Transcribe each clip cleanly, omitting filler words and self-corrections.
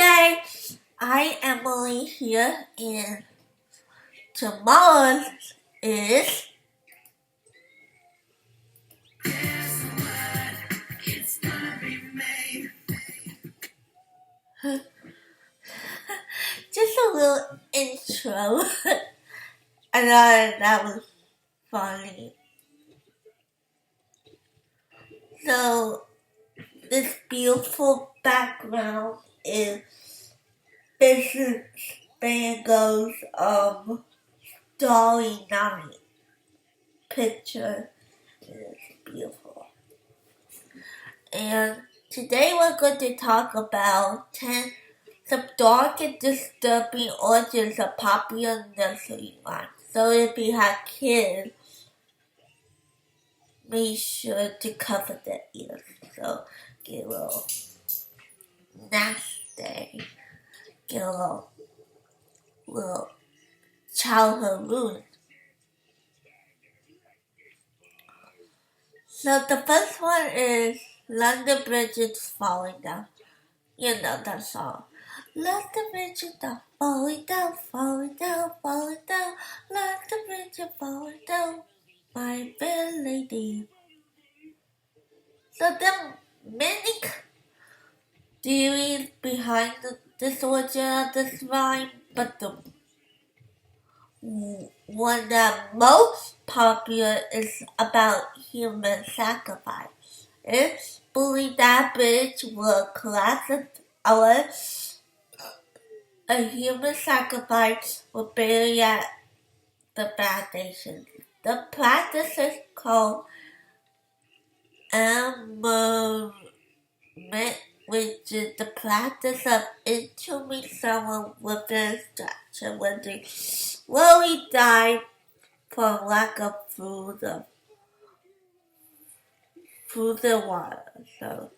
guys, I Emily here, and tomorrow is just a little intro. I thought that was funny. So this beautiful background is Vincent Van Gogh's Starry night picture. It's beautiful. And today we're going to talk about some dark and disturbing origins of popular nursery rhymes. So if you have kids, make sure to cover their ears. So get a little nasty, get a little childhood ruin. So the first one is London Bridge is Falling Down. You know that song. London Bridge is falling down, falling down, falling down. London Bridge is falling down, my fair lady. So there are many theories behind this origin of this rhyme, but the one that most popular is about human sacrifice. It's believed that bridge will collapse our a human sacrifice will bury at the foundation. The practice is called embalmment, which is the practice of entombing someone within a structure when they slowly die from lack of food and water. So,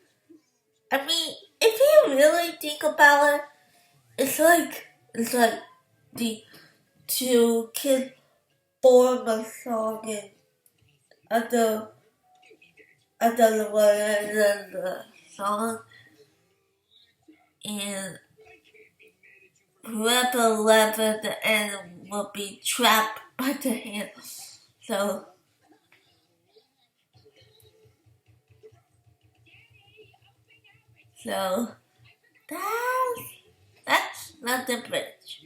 I mean, if you really think about it, it's like the two kids form a song and another one and then the song, and whoever left at the end will be trapped by the hand. So that's not the bridge.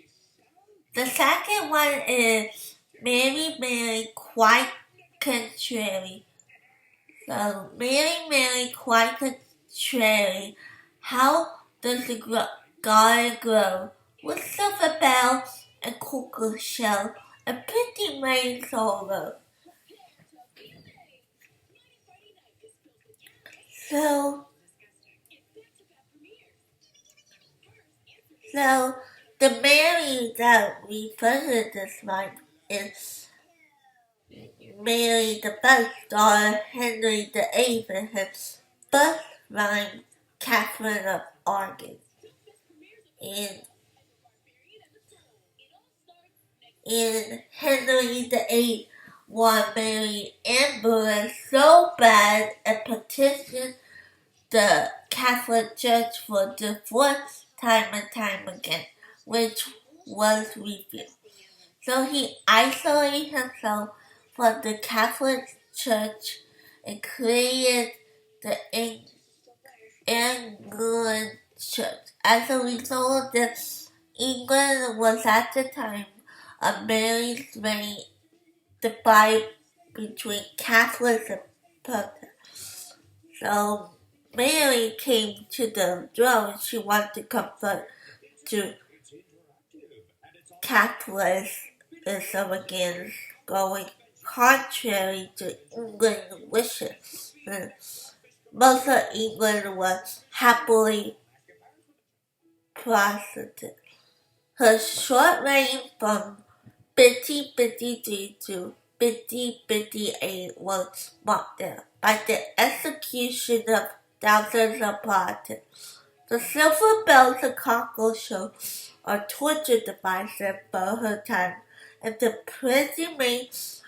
The second one is Mary, quite contrary. So, Mary, quite contrary. How does the garden grow? With silver bells and cocoa shell and pretty rain solo. So the Mary that refers to this rhyme is Mary the First, daughter Henry the Eighth, and his first rhyme, Catherine of Aragon. And Henry the Eighth wanted Mary Emperor so bad and petitioned the Catholic Church for divorce time and time again, which was refused. So he isolated himself from the Catholic Church and created the Anglican Church. As a result of this, England was at the time of Mary's reign divided between Catholics and Protestants. So Mary came to the throne. She wanted to convert to Catholicism again, going contrary to England's wishes. Most of England was happily Protestant. Her short reign from 1553 to 1558 was marked by the execution of thousands of Protestants. The silver bells and cockle shows are torture devices for her time, and the prison mates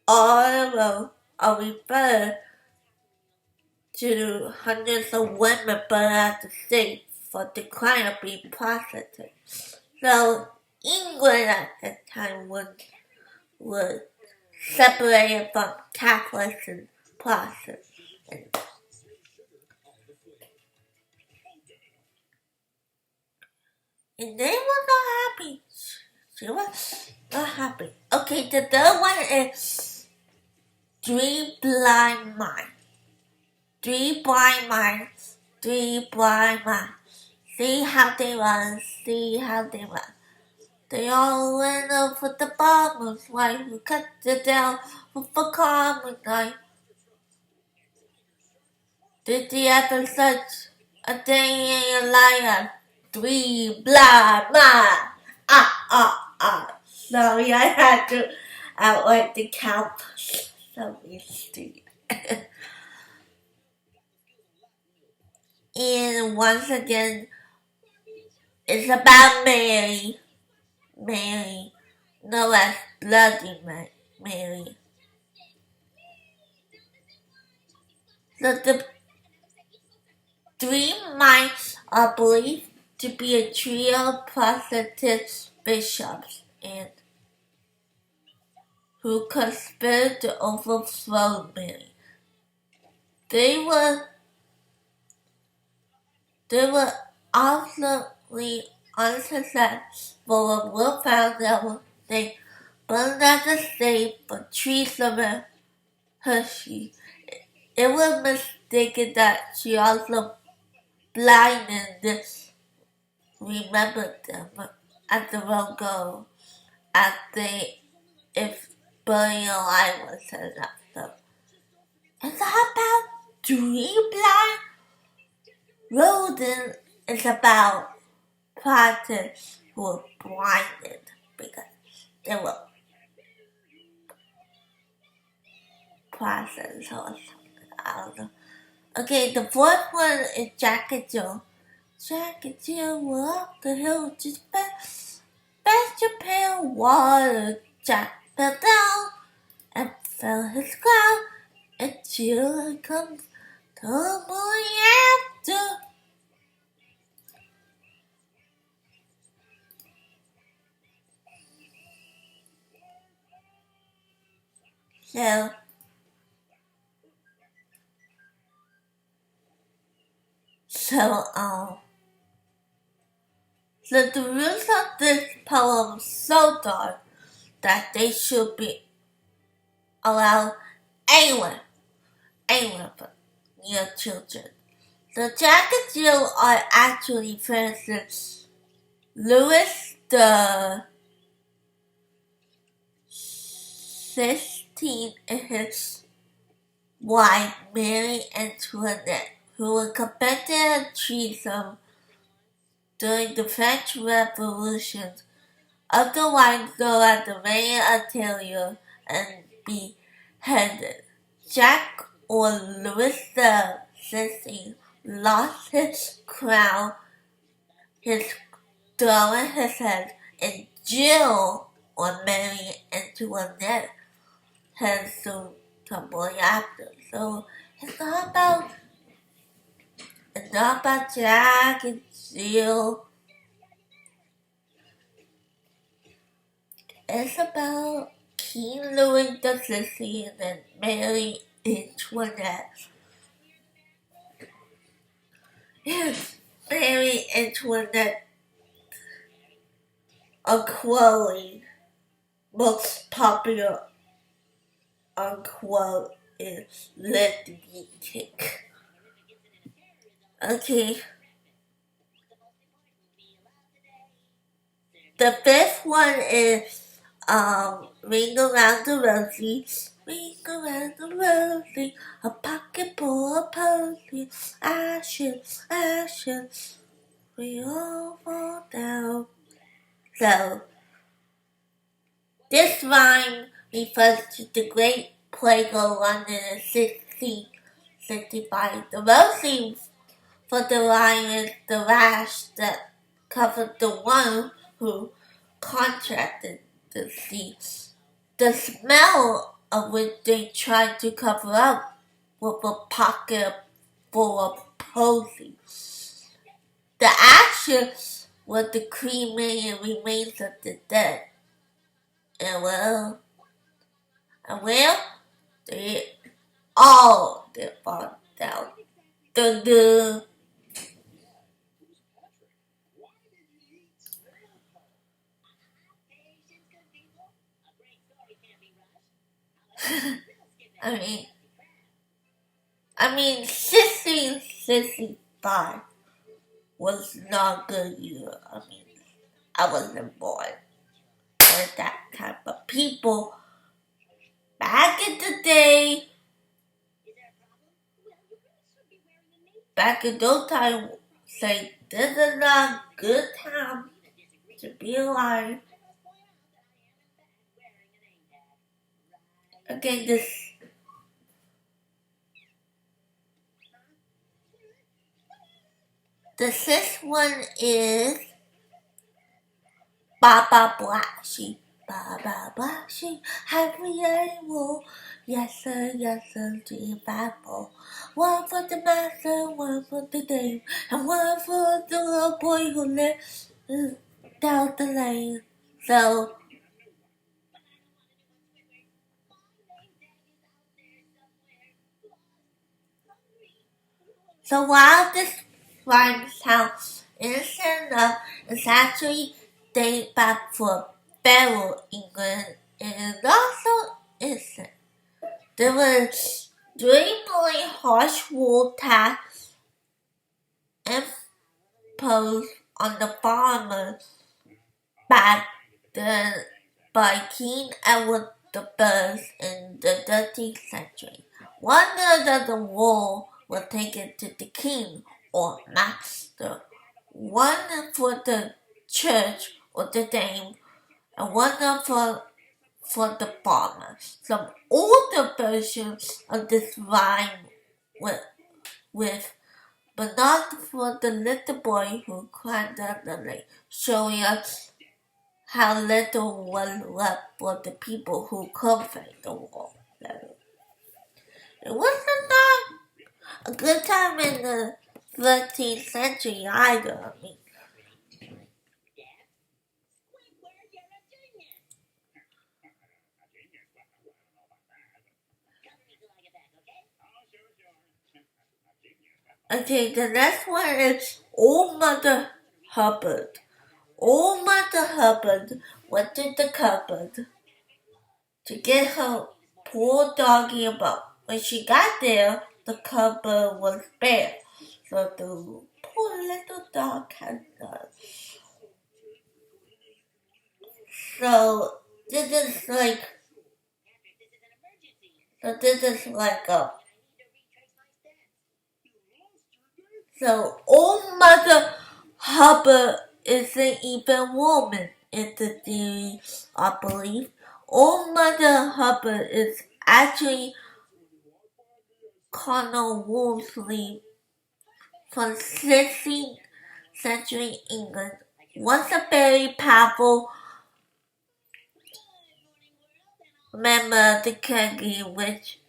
all are referred to hundreds of women burned at the stake for the crime of being prostitute. So England at that time was separated from Catholics and Protestants. And they were not happy. She was not happy. Okay, the third one is Three Blind Mice. Three blind mice, three blind mice. See how they run, see how they run. They all went up for the farmer's wife who cut it down with a common knife. Did you ever such a thing in your life? Three blind mice. Sorry, I had to outwit the count. So stupid. And once again, it's about Mary. Mary, known as Bloody Mary. So the three mice are believed to be a trio of prostitute bishops and who conspired to overthrow Mary. They were ultimately unsuccessful and were found out they burned at the stake for treason of Hershey. It was mistaken that she also blinded remembered them at the Gogh as if burning alive was enough. So, it's about three blind rodents. It's about prophets who were blinded because they were prophets or something. I don't know. Okay, the fourth one is Jack and Jill. Jack and Jill were up the hill to fetch a pail of water. Jack fell down and fell his crown, and Jill comes tumbling after. So the rules of this poem so dark that they should be allowed anyone but near children. The Jack and Jill are actually Francis Louis the 16th and his wife Mary Antoinette, who were convicted of treason during the French Revolution. Otherwise known as the Reign of Terror, and beheaded. Jack or Louis the 16th lost his crown, his throne and his head, and Jill or Mary Antoinette had soon tumbled after. So it's not about Jack and Jill. It's about King Louis the 16th and Mary Antoinette. Yes, Mary Antoinette unquote, most popular unquote is Let Me Kick. Okay. The fifth one is Ring Around the Rosie. Ring around the rosy, a pocket full of posies. Ashes, ashes, we all fall down. So, this rhyme refers to the Great Plague of London in 1665. The rosy for the rhyme is the rash that covered the one who contracted the disease. The smell of which they tried to cover up with a pocket full of posies. The ashes were the cremated remains of the dead. And they all fall down. Dun-dun. I mean, 1665 was not a good year. I mean, I wasn't born at that time, but people back in the day, back in those times, say this is not a good time to be alive. Okay, this the sixth one is Baba Black Sheep. Baba Black Sheep, happy animal. Yes sir, to your Bible. One for the master, one for the dame, and one for the little boy who lives down the lane. So while this rhyme sounds innocent enough, it's actually dated back for Pharaoh England and is also innocent. There were extremely harsh rule tax imposed on the farmers back then by King Edward I in the 13th century. 1/3 of the wool was taken to the king or master, one for the church or the dame, and one for the farmer. Some older versions of this rhyme with but not for the little boy who climbed down the lake, showing us how little was left for the people who cultivate the wall. It wasn't not a good time in the 13th century either. Okay, the next one is Old Mother Hubbard. Old Mother Hubbard went to the cupboard to get her poor doggy a bone. When she got there, the cupboard was bare, so the poor little dog had none. So this is like so Old Mother Hubbard isn't even woman in the theory, I believe. Old Mother Hubbard is actually Colonel Wolseley from 16th century England, once a very powerful member of the Gogh, which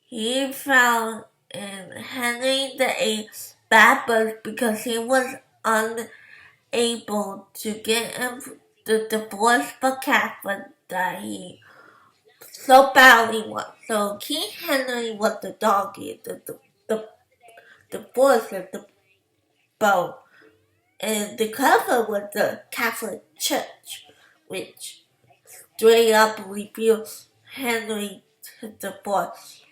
he found in Henry VIII's bad birth because he was unable to get him the divorce for Catherine that he so badly wanted. So King Henry was the doggy, the divorce of the bone. And the cover was the Catholic Church, which straight up refused Henry to divorce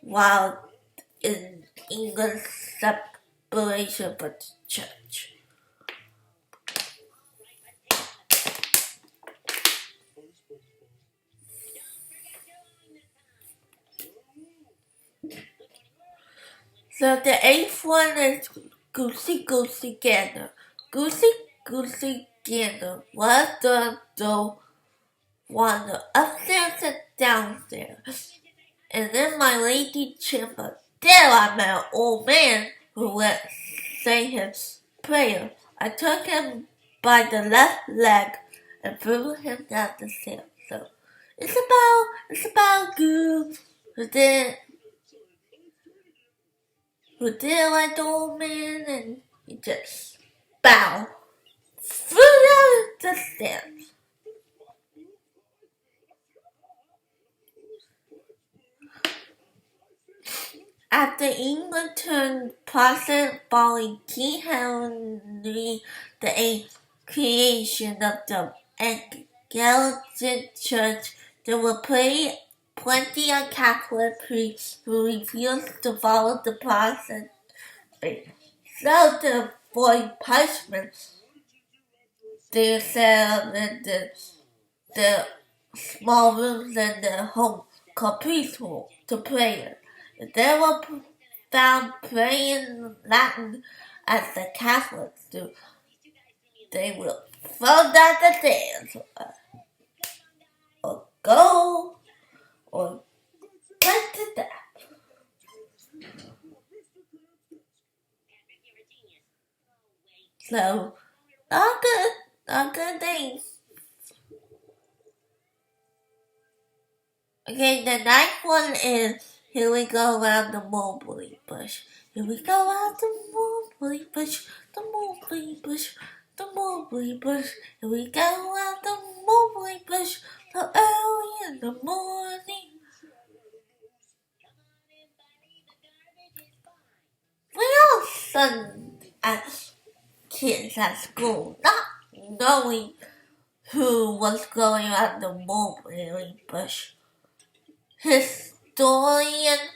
while in England's separation from the church. So the eighth one is Goosey Goosey Gander. Goosey Goosey Gander was the wander upstairs and downstairs. And in my lady chamber, there I met an old man who went say his prayer. I took him by the left leg and threw him down the stairs. So it's about Gogh who didn't like the old man, and he just bow through the stands. After England turned Protestant following King Henry VIII's creation of the Anglican Church, there were plenty of Catholic priests who refused to follow the Protestant faith. So to avoid punishment, they set up in the small rooms in their home called priesthood to pray. If they were found praying Latin as the Catholics do, they will throw down the stairs or go or put to death. So, all good things. Okay, the next one is here we go around the mulberry bush. Here we go around the mulberry bush, the mulberry bush, the mulberry bush. Here we go around the mulberry bush, so early in the morning. We all sung as kids at school, not knowing who was going around the mulberry bush. Historian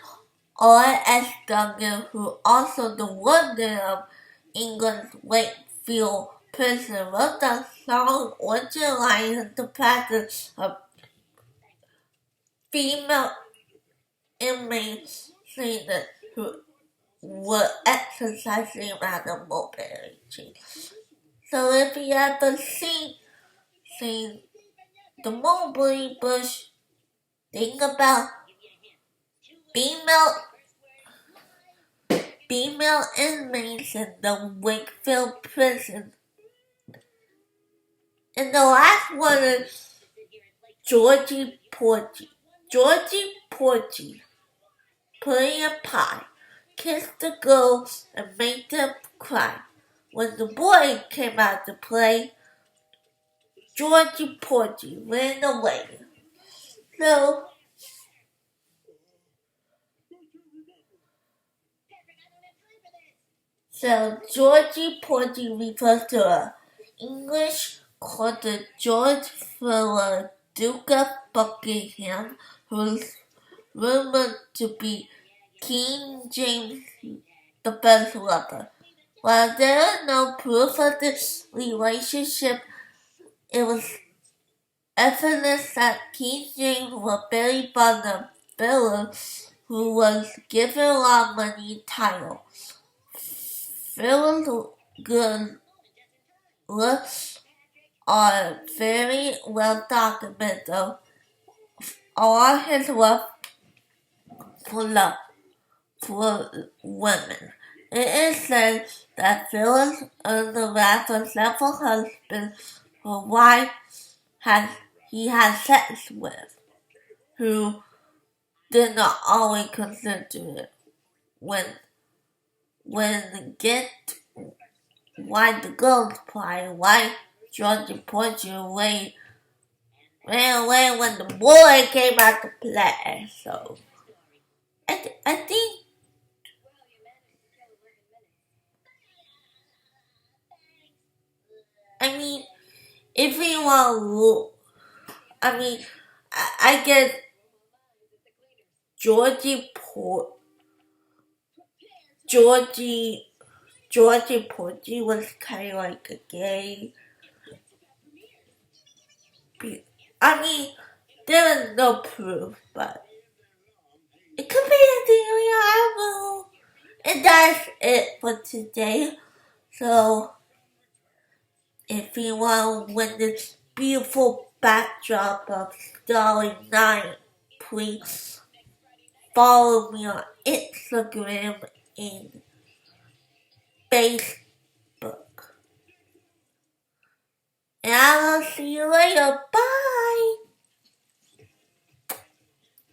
R.S. Gogh, who also the warden of England's Wakefield prison, wrote the song organizing the practice of female inmates who were exercising around the mulberry tree. So if you ever seen the mulberry bush, think about female inmates in the Wakefield prison. And the last one is Georgie Porgy. Georgie Porgy put in a pie, kissed the girls, and made them cry. When the boy came out to play, Georgie Porgy ran away. So Georgie Porgy refers to an English called the George Philip, Duke of Buckingham, who is rumored to be King James I's lover. While there is no proof of this relationship, it was evidence that King James was very fond of Philip, who was given a lot of money and title. Philip's good looks are very well documented, though. All his love for women. It is said that Philip earned the wrath of several husbands or wives he had sex with, who did not always consider it. When get why the girls play, why Georgie Porgy ran away when the boy came out to play. So I think if you want to look, I guess Georgie Porgy was kind of like a gay. There is no proof, but it could be a theory. I don't know. And that's it for today. So, if you want to win this beautiful backdrop of Starry Night, please follow me on Instagram and Facebook. And I'll see you later. Bye!